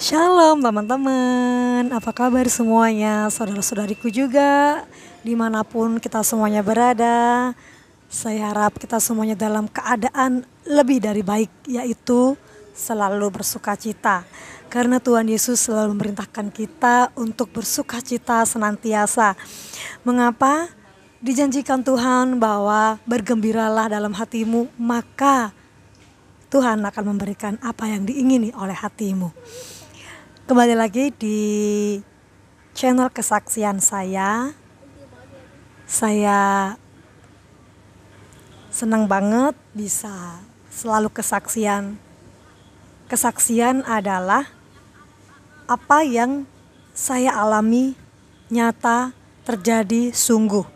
Shalom teman-teman, apa kabar semuanya, saudara-saudariku juga, dimanapun kita semuanya berada. Saya harap kita semuanya dalam keadaan lebih dari baik, yaitu selalu bersukacita. Karena Tuhan Yesus selalu memerintahkan kita untuk bersukacita senantiasa. Mengapa? Dijanjikan Tuhan bahwa bergembiralah dalam hatimu, maka Tuhan akan memberikan apa yang diingini oleh hatimu. Kembali lagi di channel kesaksian saya. Saya senang banget bisa selalu kesaksian. Kesaksian adalah apa yang saya alami nyata terjadi sungguh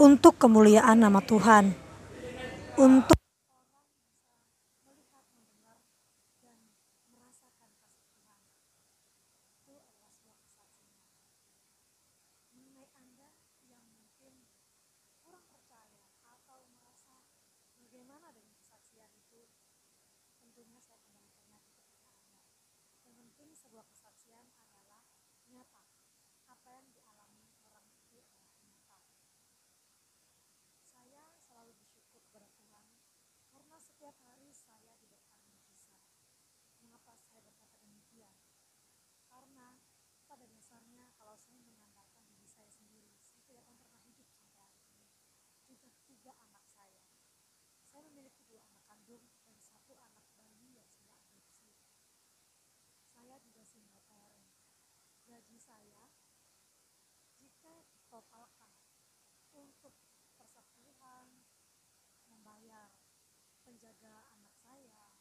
untuk kemuliaan nama Tuhan, untuk sebuah kesaksian adalah nyata. Apa yang dialami orang itu adalah nyata. Saya selalu bersyukur kepada Tuhan karena setiap hari saya diberikan mujizat. Mengapa saya berkata demikian? Karena pada dasarnya kalau saya mengandalkan diri saya sendiri, saya tidak akan pernah hidup sampai hari ini. Juga 3 anak saya. Saya memiliki 2 anak kandung dan 1 anak bayi yang saya adopsi. Saya juga single parent. Gaji saya jika ditotalkan untuk persepuluhan, membayar penjaga anak saya,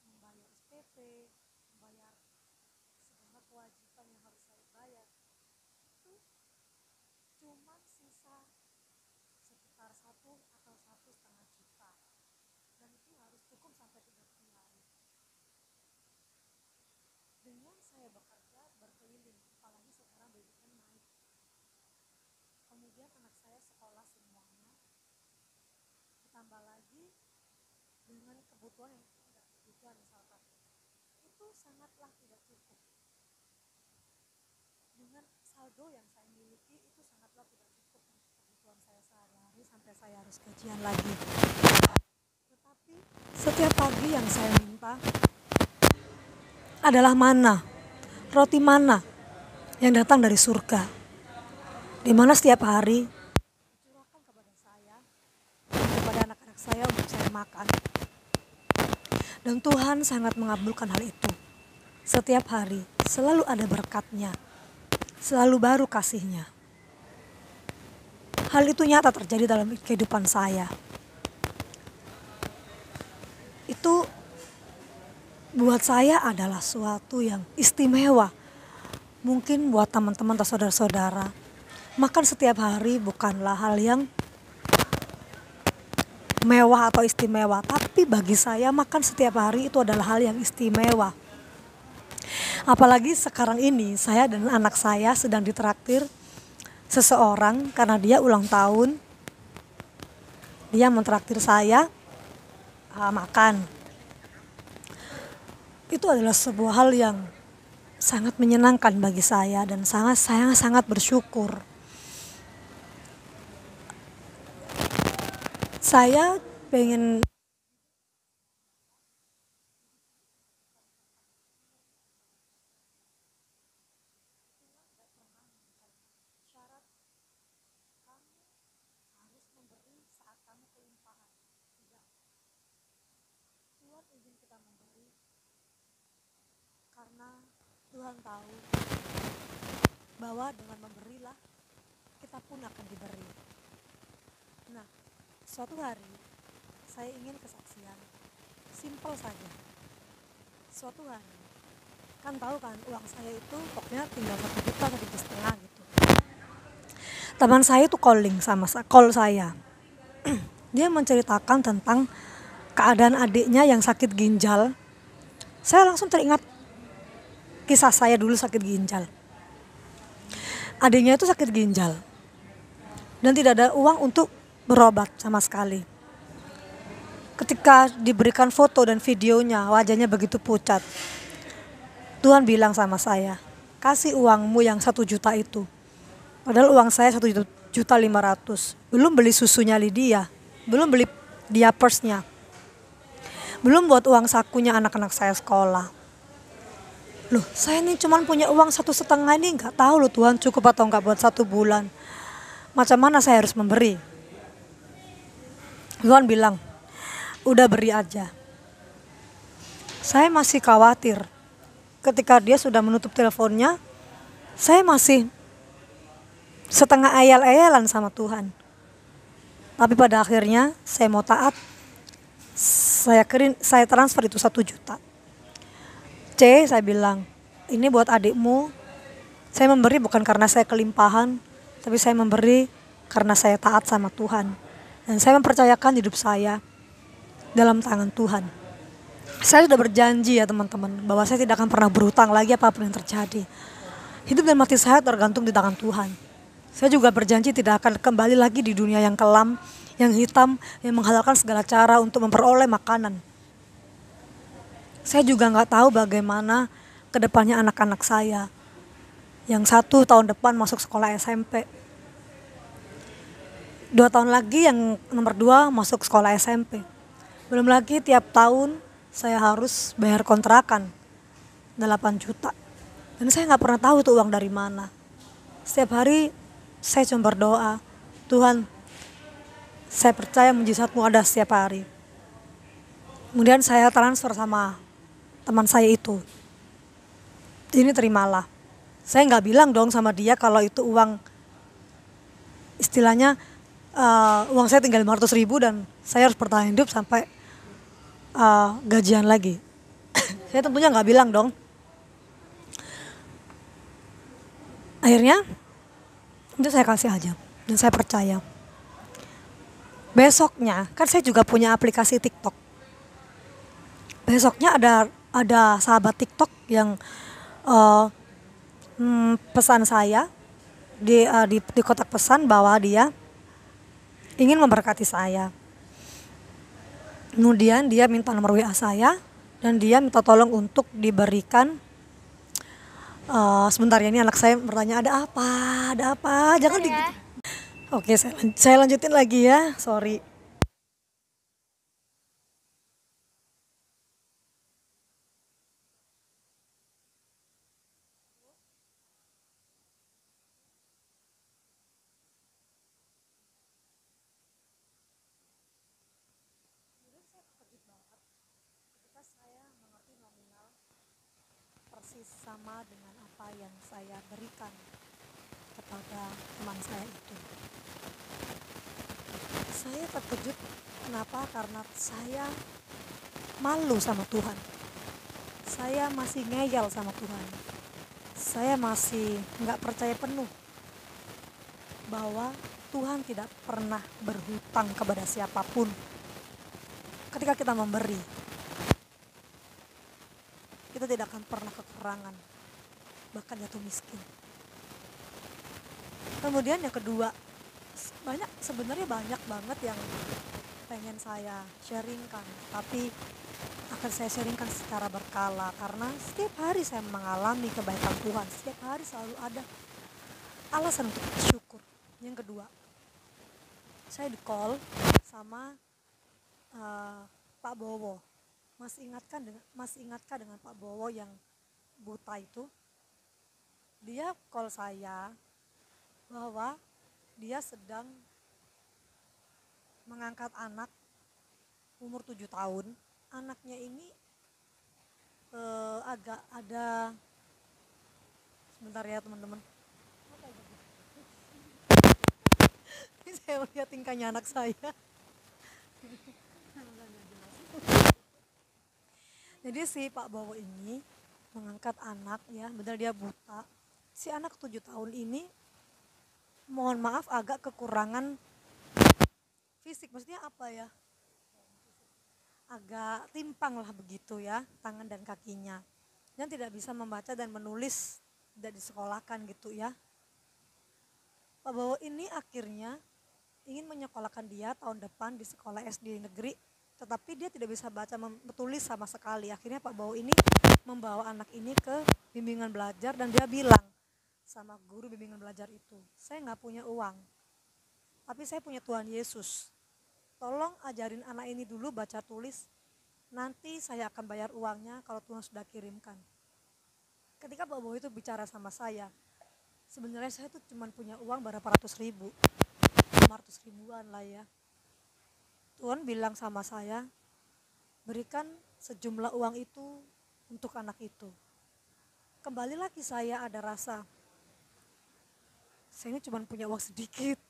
membayar SPP, membayar segala kewajiban yang harus saya bayar, itu cuma sisa sekitar 1 atau 1,5 juta, dan itu harus cukup sampai 30 hari. Dengan saya bekerja berkeliling, apalagi sekarang BBM naik, kemudian anak saya sekolah semuanya, ditambah lagi dengan kebutuhan yang tidak kebutuhan misalkan, itu sangatlah tidak cukup. Dengan saldo yang saya miliki itu sangatlah tidak cukup untuk kebutuhan saya sehari-hari sampai saya harus gajian lagi. Tetapi setiap pagi yang saya minta adalah mana, roti mana yang datang dari surga, di mana setiap hari dicurahkan kepada saya, kepada anak-anak saya untuk saya makan. Dan Tuhan sangat mengabulkan hal itu. Setiap hari selalu ada berkatnya, selalu baru kasihnya. Hal itu nyata terjadi dalam kehidupan saya. Itu buat saya adalah suatu yang istimewa. Mungkin buat teman-teman atau saudara-saudara, makan setiap hari bukanlah hal yang mewah atau istimewa, tapi bagi saya makan setiap hari itu adalah hal yang istimewa. Apalagi sekarang ini saya dan anak saya sedang ditraktir seseorang karena dia ulang tahun. Dia mentraktir saya makan. Itu adalah sebuah hal yang sangat menyenangkan bagi saya dan sangat bersyukur. Saya pengen syarat kamu harus memberi saat kamu kelimpahan. Tidak. Tuhan ingin kita memberi karena Tuhan tahu bahwa dengan memberilah kita pun akan diberi. Nah, suatu hari saya ingin kesaksian, simpel saja. Suatu hari, kan tahu kan uang saya itu pokoknya tinggal 1 juta, 1,5 juta gitu. Teman saya itu call saya. Dia menceritakan tentang keadaan adiknya yang sakit ginjal. Saya langsung teringat kisah saya dulu sakit ginjal. Adiknya itu sakit ginjal dan tidak ada uang untuk berobat sama sekali. Ketika diberikan foto dan videonya, wajahnya begitu pucat. Tuhan bilang sama saya, kasih uangmu yang 1 juta itu. Padahal uang saya 1,5 juta, belum beli susunya Lydia, belum beli diapersnya, belum buat uang sakunya anak-anak saya sekolah. Loh, saya ini cuman punya uang 1,5 juta ini, nggak tahu loh Tuhan cukup atau nggak buat 1 bulan. Macam mana saya harus memberi? Tuhan bilang, udah beri aja. Saya masih khawatir. Ketika dia sudah menutup teleponnya, saya masih setengah ayal-ayalan sama Tuhan. Tapi pada akhirnya saya mau taat. Saya transfer itu 1 juta. Saya bilang, ini buat adikmu. Saya memberi bukan karena saya kelimpahan, tapi saya memberi karena saya taat sama Tuhan. Dan saya mempercayakan hidup saya dalam tangan Tuhan. Saya sudah berjanji ya teman-teman, bahwa saya tidak akan pernah berhutang lagi apapun yang terjadi. Hidup dan mati saya tergantung di tangan Tuhan. Saya juga berjanji tidak akan kembali lagi di dunia yang kelam, yang hitam, yang menghalalkan segala cara untuk memperoleh makanan. Saya juga gak tahu bagaimana kedepannya anak-anak saya. Yang 1 tahun depan masuk sekolah SMP. 2 tahun lagi yang nomor 2 masuk sekolah SMP. Belum lagi tiap tahun saya harus bayar kontrakan 8 juta. Dan saya gak pernah tahu itu uang dari mana. Setiap hari saya cuma berdoa, Tuhan, saya percaya mujizat-Mu ada setiap hari. Kemudian saya transfer sama teman saya itu. Ini terimalah. Saya gak bilang dong sama dia kalau itu uang, istilahnya uang saya tinggal 500.000 dan saya harus bertahan hidup sampai gajian lagi. Saya tentunya gak bilang dong. Akhirnya itu saya kasih aja dan saya percaya. Besoknya kan saya juga punya aplikasi TikTok. Besoknya ada sahabat TikTok yang pesan saya di kotak pesan bahwa dia ingin memberkati saya. Kemudian dia minta nomor WA saya dan dia minta tolong untuk diberikan. Sebentar ya, ini anak saya bertanya ada apa, jangan ya. Oke, saya lanjutin lagi ya, sorry. Persis sama dengan apa yang saya berikan kepada teman saya itu. Saya terkejut, kenapa? Karena saya malu sama Tuhan. Saya masih ngeyel sama Tuhan. Saya masih gak percaya penuh bahwa Tuhan tidak pernah berhutang kepada siapapun. Ketika kita memberi, kita tidak akan pernah kekurangan, bahkan jatuh miskin. Kemudian yang kedua, sebenarnya banyak banget yang pengen saya sharingkan, tapi akan saya sharingkan secara berkala karena setiap hari saya mengalami kebaikan Tuhan. Setiap hari selalu ada alasan untuk bersyukur. Yang kedua, saya di call sama Pak Bowo. Masih ingatkah dengan Pak Bowo yang buta itu? Dia call saya bahwa dia sedang mengangkat anak umur 7 tahun. Anaknya ini agak ada, sebentar ya teman-teman. Saya melihat tingkahnya anak saya. Jadi si Pak Bowo ini mengangkat anak ya, benar dia buta. Si anak 7 tahun ini, mohon maaf agak kekurangan fisik, maksudnya apa ya? Agak timpang lah begitu ya, tangan dan kakinya. Dan tidak bisa membaca dan menulis, tidak disekolahkan gitu ya. Pak Bowo ini akhirnya ingin menyekolahkan dia tahun depan di sekolah SD negeri, tetapi dia tidak bisa baca menulis sama sekali. Akhirnya Pak Bowo ini membawa anak ini ke bimbingan belajar, dan dia bilang sama guru bimbingan belajar itu, saya nggak punya uang, tapi saya punya Tuhan Yesus. Tolong ajarin anak ini dulu baca tulis, nanti saya akan bayar uangnya kalau Tuhan sudah kirimkan. Ketika Pak Bowo itu bicara sama saya, sebenarnya saya tuh cuma punya uang berapa ratus ribu, 500 ribuan lah ya. Tuhan bilang sama saya, berikan sejumlah uang itu untuk anak itu. Kembali lagi saya ada rasa, saya ini cuma punya uang sedikit,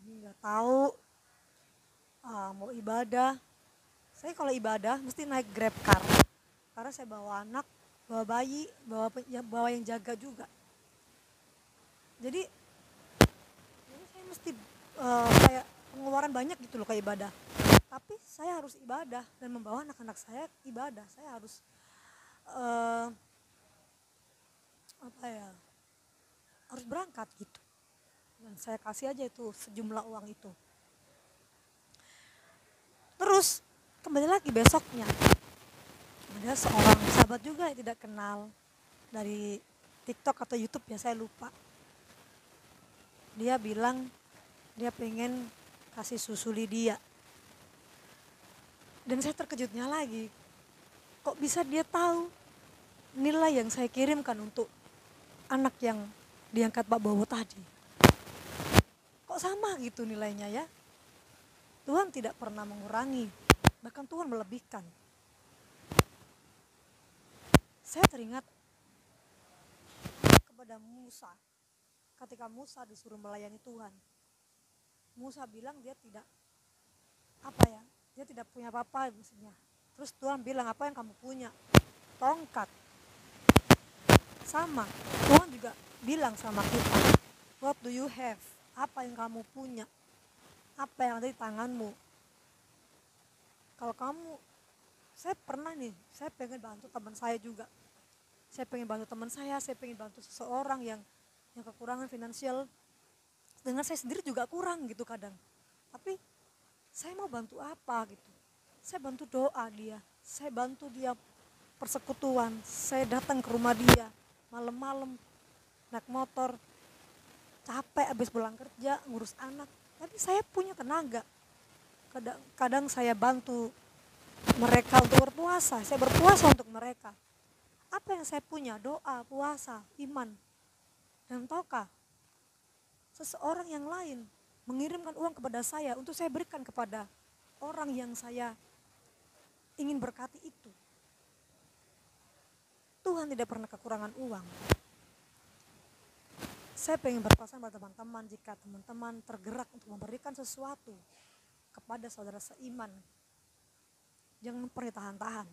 ini nggak tahu mau ibadah. Saya kalau ibadah mesti naik Grab car, karena saya bawa anak, bawa bayi, bawa yang jaga juga. Jadi ini saya mesti kayak pengeluaran banyak gitu loh kayak ibadah. Tapi saya harus ibadah dan membawa anak-anak saya ibadah. Saya harus harus berangkat gitu. Dan saya kasih aja itu sejumlah uang itu. Terus kembali lagi besoknya, ada seorang sahabat juga yang tidak kenal dari TikTok atau YouTube ya, saya lupa. Dia bilang dia pengen kasih susu Lydia. Dan saya terkejutnya lagi, kok bisa dia tahu nilai yang saya kirimkan untuk anak yang diangkat Pak Bowo tadi. Kok sama gitu nilainya ya? Tuhan tidak pernah mengurangi, bahkan Tuhan melebihkan. Saya teringat kepada Musa, ketika Musa disuruh melayani Tuhan. Musa bilang dia tidak dia tidak punya apa-apa maksudnya. Terus Tuhan bilang, apa yang kamu punya? Tongkat. Sama, Tuhan juga bilang sama kita, what do you have? Apa yang kamu punya? Apa yang ada di tanganmu? Kalau saya pernah nih, saya pengen bantu teman saya juga. Saya pengen bantu teman saya pengen bantu seseorang yang kekurangan finansial. Dengan saya sendiri juga kurang gitu kadang. Tapi saya mau bantu apa gitu. Saya bantu doa dia, saya bantu dia persekutuan, saya datang ke rumah dia malam-malam naik motor, capek habis pulang kerja ngurus anak, tapi saya punya tenaga. Kadang saya bantu mereka untuk berpuasa, saya berpuasa untuk mereka. Apa yang saya punya? Doa, puasa, iman. Dan tahukah, seseorang yang lain mengirimkan uang kepada saya untuk saya berikan kepada orang yang saya ingin berkati itu. Tuhan tidak pernah kekurangan uang. Saya pengen berpesan pada teman-teman, jika teman-teman tergerak untuk memberikan sesuatu kepada saudara seiman, jangan pernah tahan-tahan.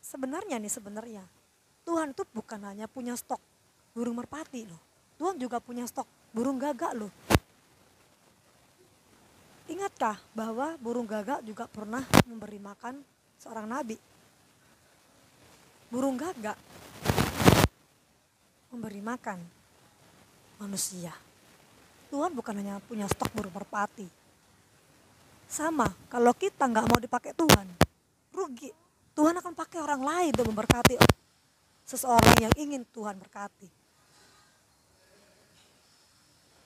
Sebenarnya Tuhan itu bukan hanya punya stok burung merpati loh. Tuhan juga punya stok burung gagak loh. Ingatkah bahwa burung gagak juga pernah memberi makan seorang nabi? Burung gagak memberi makan manusia. Tuhan bukan hanya punya stok burung merpati. Sama, kalau kita nggak mau dipakai Tuhan, rugi. Tuhan akan pakai orang lain untuk memberkati seseorang yang ingin Tuhan berkati.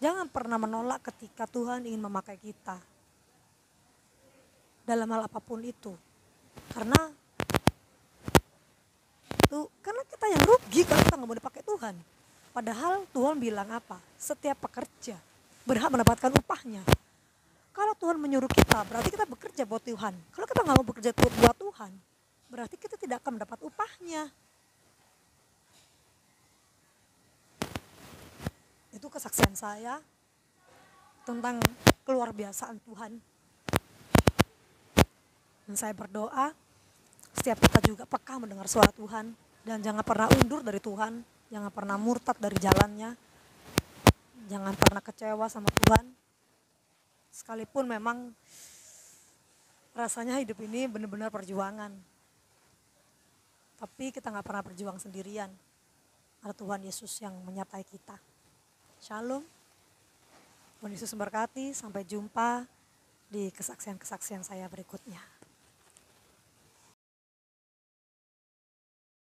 Jangan pernah menolak ketika Tuhan ingin memakai kita dalam hal apapun itu. Karena kita yang rugi kalau kita nggak mau dipakai Tuhan. Padahal Tuhan bilang apa? Setiap pekerja berhak mendapatkan upahnya. Kalau Tuhan menyuruh kita, berarti kita bekerja buat Tuhan. Kalau kita nggak mau bekerja buat Tuhan, berarti kita tidak akan mendapat upahnya. Itu kesaksian saya tentang keluar biasaan Tuhan. Dan saya berdoa setiap kita juga peka mendengar suara Tuhan, dan jangan pernah undur dari Tuhan, jangan pernah murtad dari jalannya, jangan pernah kecewa sama Tuhan. Sekalipun memang rasanya hidup ini benar-benar perjuangan, tapi kita gak pernah berjuang sendirian. Ada Tuhan Yesus yang menyertai kita. Shalom, Tuhan Yesus memberkati. Sampai jumpa di kesaksian-kesaksian saya berikutnya.